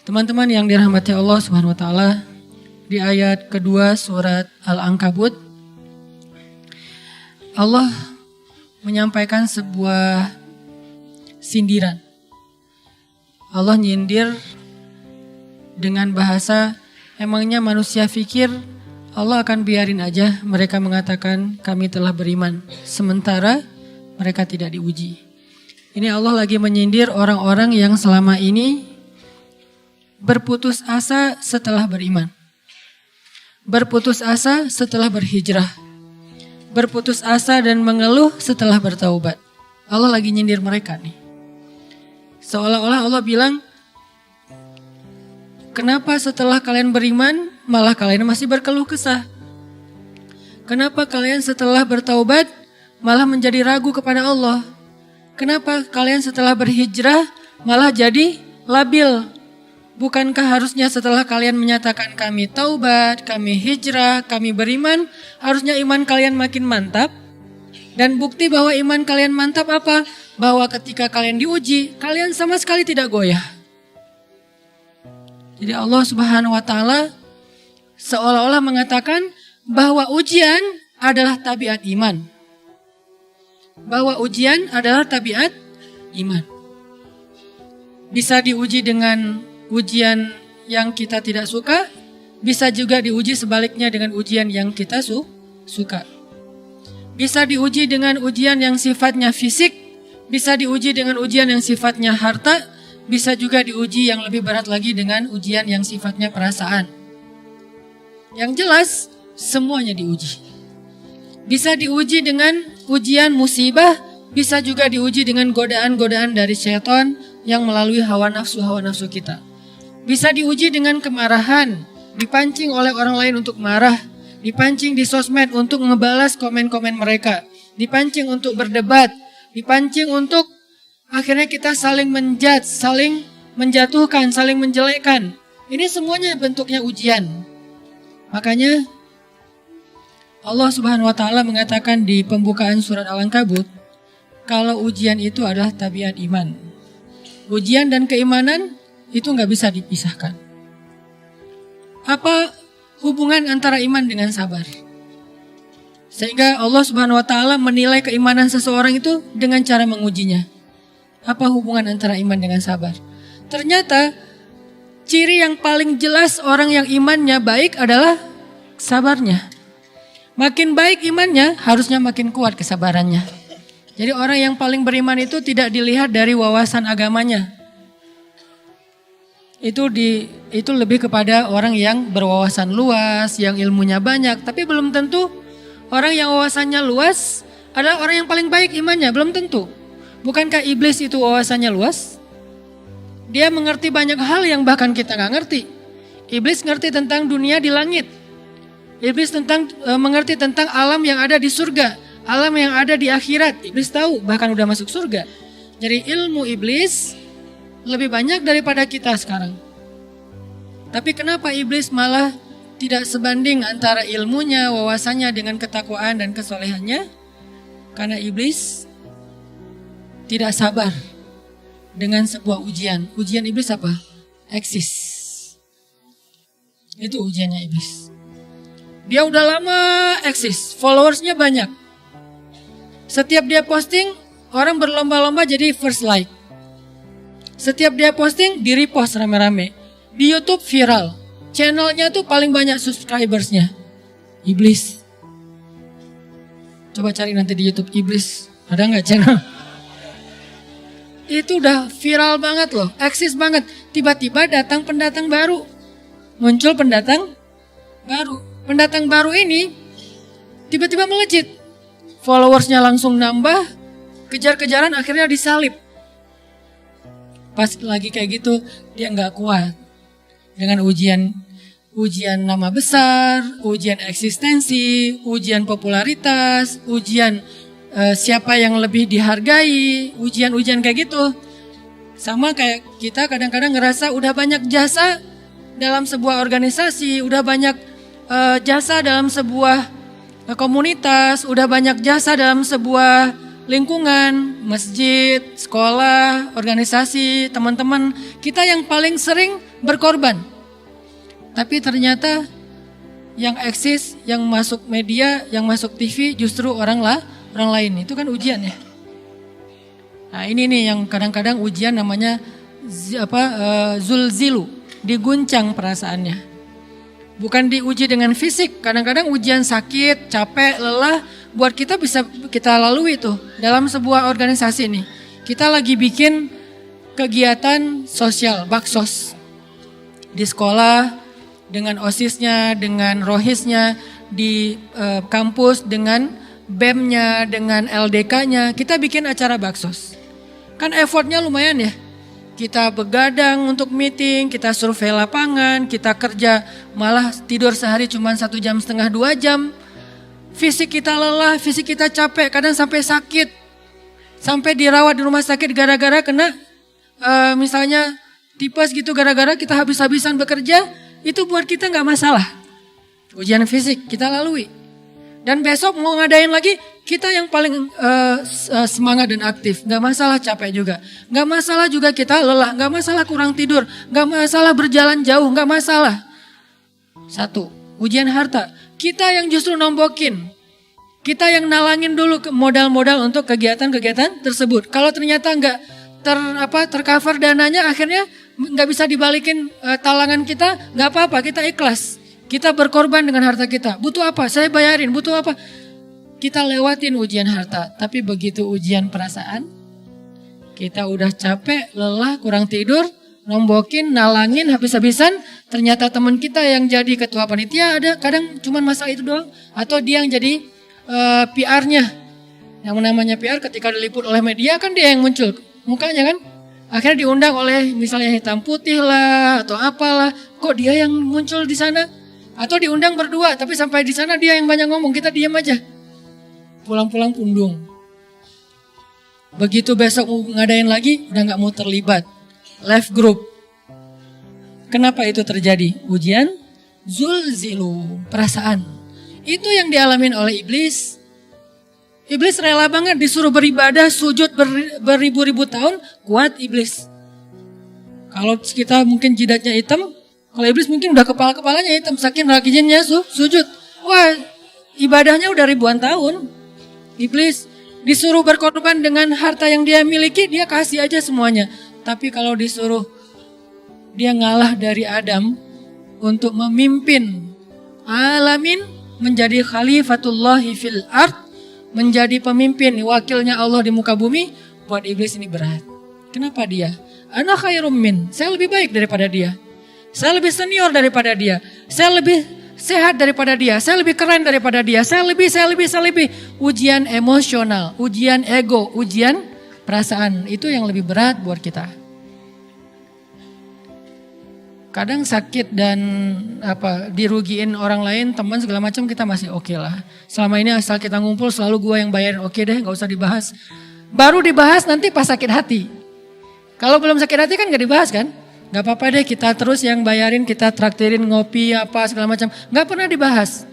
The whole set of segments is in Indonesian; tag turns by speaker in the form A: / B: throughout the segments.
A: Teman-teman yang dirahmati Allah Subhanahu wa taala, di ayat kedua surat Al-Ankabut Allah menyampaikan sebuah sindiran. Allah nyindir dengan bahasa, emangnya manusia pikir Allah akan biarin aja mereka mengatakan kami telah beriman, sementara mereka tidak diuji. Ini Allah lagi menyindir orang-orang yang selama ini berputus asa setelah beriman, berputus asa setelah berhijrah, berputus asa dan mengeluh setelah bertaubat. Allah lagi nyindir mereka nih. Seolah-olah Allah bilang, kenapa setelah kalian beriman malah kalian masih berkeluh kesah? Kenapa kalian setelah bertaubat malah menjadi ragu kepada Allah? Kenapa kalian setelah berhijrah malah jadi labil? Bukankah harusnya setelah kalian menyatakan kami taubat, kami hijrah, kami beriman, harusnya iman kalian makin mantap? Dan bukti bahwa iman kalian mantap apa? Bahwa ketika kalian diuji, kalian sama sekali tidak goyah. Jadi Allah Subhanahu wa taala seolah-olah mengatakan bahwa ujian adalah tabiat iman. Bahwa ujian adalah tabiat iman. Bisa diuji dengan ujian yang kita tidak suka, bisa juga diuji sebaliknya dengan ujian yang kita suka. Bisa diuji dengan ujian yang sifatnya fisik, bisa diuji dengan ujian yang sifatnya harta, bisa juga diuji yang lebih berat lagi dengan ujian yang sifatnya perasaan. Yang jelas, semuanya diuji. Bisa diuji dengan ujian musibah, bisa juga diuji dengan godaan-godaan dari syaitan yang melalui hawa nafsu kita. Bisa diuji dengan kemarahan, dipancing oleh orang lain untuk marah, dipancing di sosmed untuk ngebalas komen-komen mereka, dipancing untuk berdebat, dipancing untuk akhirnya kita saling menjudge, saling menjatuhkan, saling menjelekkan. Ini semuanya bentuknya ujian. Makanya Allah Subhanahu wa taala mengatakan di pembukaan surat Al-Ankabut, kalau ujian itu adalah tabiat iman. Ujian dan keimanan itu nggak bisa dipisahkan. Apa hubungan antara iman dengan sabar? Sehingga Allah Subhanahu wa taala menilai keimanan seseorang itu dengan cara mengujinya. Apa hubungan antara iman dengan sabar? Ternyata ciri yang paling jelas orang yang imannya baik adalah sabarnya. Makin baik imannya, harusnya makin kuat kesabarannya. Jadi orang yang paling beriman itu tidak dilihat dari wawasan agamanya. Itu lebih kepada orang yang berwawasan luas, yang ilmunya banyak. Tapi belum tentu orang yang wawasannya luas adalah orang yang paling baik imannya, belum tentu. Bukankah iblis itu wawasannya luas? Dia mengerti banyak hal yang bahkan kita gak ngerti. Iblis ngerti tentang dunia di langit. Iblis mengerti tentang alam yang ada di surga, alam yang ada di akhirat. Iblis tahu, bahkan udah masuk surga. Jadi ilmu iblis lebih banyak daripada kita sekarang. Tapi kenapa iblis malah tidak sebanding antara ilmunya, wawasannya dengan ketakwaan dan kesolehannya? Karena iblis tidak sabar dengan sebuah ujian. Ujian iblis apa? Eksis. Itu ujiannya iblis. Dia udah lama eksis, followersnya banyak. Setiap dia posting, orang berlomba-lomba jadi first like. Setiap dia posting, di repost rame-rame. Di YouTube viral. Channelnya tuh paling banyak subscribersnya. Iblis. Coba cari nanti di YouTube iblis. Ada gak channel? Itu udah viral banget loh. Eksis banget. Tiba-tiba datang pendatang baru. Muncul pendatang baru. Pendatang baru ini tiba-tiba melejit. Followersnya langsung nambah. Kejar-kejaran akhirnya disalib. Pas lagi kayak gitu dia gak kuat dengan ujian nama besar, ujian eksistensi, ujian popularitas, ujian siapa yang lebih dihargai, ujian-ujian kayak gitu. Sama kayak kita kadang-kadang ngerasa udah banyak jasa dalam sebuah organisasi, udah banyak jasa dalam sebuah komunitas, udah banyak jasa dalam sebuah masjid, sekolah, organisasi, teman-teman. Kita yang paling sering berkorban. Tapi ternyata yang eksis, yang masuk media, yang masuk TV justru orang lain. Itu kan ujian ya. Nah ini nih yang kadang-kadang ujian namanya zulzilu, diguncang perasaannya. Bukan diuji dengan fisik, kadang-kadang ujian sakit, capek, lelah, buat kita bisa kita lalui itu dalam sebuah organisasi nih. Kita lagi bikin kegiatan sosial, baksos. Di sekolah, dengan OSIS-nya, dengan ROHIS-nya, di kampus, dengan BEM-nya, dengan LDK-nya, kita bikin acara baksos. Kan effortnya lumayan ya. Kita begadang untuk meeting, kita survei lapangan, kita kerja malah tidur sehari cuma 1,5 jam, 2 jam. Fisik kita lelah, fisik kita capek, kadang sampai sakit. Sampai dirawat di rumah sakit gara-gara kena misalnya tipes gitu, gara-gara kita habis-habisan bekerja, itu buat kita gak masalah. Ujian fisik kita lalui. Dan besok mau ngadain lagi, kita yang paling semangat dan aktif. Gak masalah capek juga. Gak masalah juga kita lelah. Gak masalah kurang tidur. Gak masalah berjalan jauh. Gak masalah. Satu, ujian harta. Kita yang justru nombokin. Kita yang nalangin dulu modal-modal untuk kegiatan-kegiatan tersebut. Kalau ternyata gak tercover dananya, akhirnya gak bisa dibalikin talangan kita. Gak apa-apa, kita ikhlas. Kita berkorban dengan harta kita. Butuh apa? Saya bayarin. Butuh apa? Kita lewatin ujian harta. Tapi begitu ujian perasaan, kita udah capek, lelah, kurang tidur, nombokin, nalangin habis-habisan. Ternyata teman kita yang jadi ketua panitia ada. Kadang cuma masalah itu doang. Atau dia yang jadi PR-nya. Yang namanya PR ketika diliput oleh media kan dia yang muncul mukanya kan. Akhirnya diundang oleh misalnya hitam putih lah atau apalah. Kok dia yang muncul di sana? Atau diundang berdua, tapi sampai di sana dia yang banyak ngomong, kita diam aja. Pulang-pulang pundung. Begitu besok mau ngadain lagi, udah gak mau terlibat. Left group. Kenapa itu terjadi? Ujian zulzilu, perasaan. Itu yang dialamin oleh iblis. Iblis rela banget disuruh beribadah, sujud beribu-ribu tahun, kuat iblis. Kalau kita mungkin jidatnya hitam, kalau iblis mungkin udah kepala-kepalanya hitam, saking rajinnya sujud. Wah, ibadahnya udah ribuan tahun. Iblis disuruh berkorban dengan harta yang dia miliki, dia kasih aja semuanya. Tapi kalau disuruh dia ngalah dari Adam untuk memimpin alamin, menjadi khalifatullahi fil ard, menjadi pemimpin, wakilnya Allah di muka bumi, buat iblis ini berat. Kenapa dia? Ana khairum min, saya lebih baik daripada dia. Saya lebih senior daripada dia. Saya lebih sehat daripada dia. Saya lebih keren daripada dia. Saya lebih. Ujian emosional, ujian ego, ujian perasaan. Itu yang lebih berat buat kita. Kadang sakit dan dirugiin orang lain, teman segala macam kita masih oke lah. Selama ini asal kita ngumpul selalu gua yang bayarin, oke deh, gak usah dibahas. Baru dibahas nanti pas sakit hati. Kalau belum sakit hati kan gak dibahas kan? Gak apa-apa deh, kita terus yang bayarin, kita traktirin ngopi apa segala macam. Gak pernah dibahas.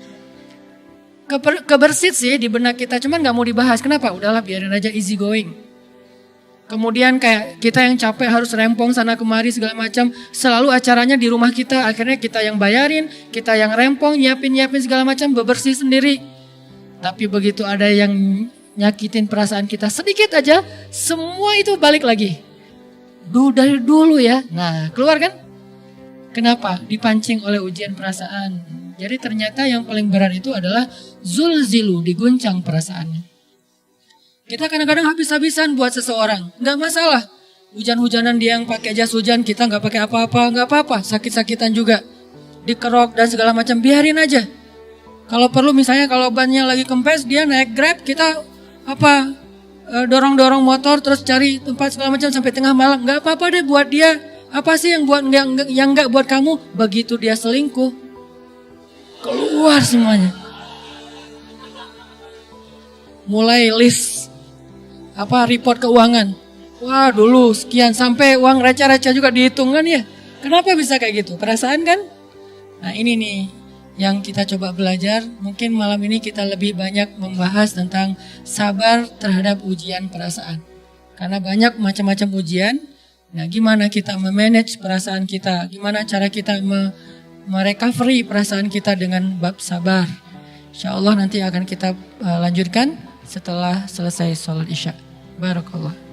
A: Kebersit sih di benak kita, cuman gak mau dibahas. Kenapa? Udahlah biarin aja, easy going. Kemudian kayak kita yang capek harus rempong sana kemari segala macam. Selalu acaranya di rumah kita, akhirnya kita yang bayarin, kita yang rempong, nyiapin segala macam, bebersih sendiri. Tapi begitu ada yang nyakitin perasaan kita sedikit aja, semua itu balik lagi. Dari dulu ya. Nah, keluar kan? Kenapa? Dipancing oleh ujian perasaan. Jadi ternyata yang paling berat itu adalah zulzilu, diguncang perasaannya. Kita kadang-kadang habis-habisan buat seseorang. Gak masalah. Hujan-hujanan dia yang pakai jas hujan, kita gak pakai apa-apa. Gak apa-apa, sakit-sakitan juga. Dikerok dan segala macam, biarin aja. Kalau perlu misalnya kalau bannya lagi kempes, dia naik Grab, kita dorong-dorong motor terus cari tempat segala macam sampai tengah malam. Gak apa-apa deh buat dia. Apa sih yang gak buat kamu? Begitu dia selingkuh, keluar semuanya. Mulai list report keuangan. Wah dulu sekian, sampai uang receh-receh juga dihitung kan ya. Kenapa bisa kayak gitu? Perasaan kan? Nah ini nih yang kita coba belajar. Mungkin malam ini kita lebih banyak membahas tentang sabar terhadap ujian perasaan. Karena banyak macam-macam ujian Nah, gimana kita memanage perasaan kita? Gimana cara kita merecovery perasaan kita dengan bab sabar? Insya Allah nanti akan kita lanjutkan setelah selesai sholat isya. Barakallah.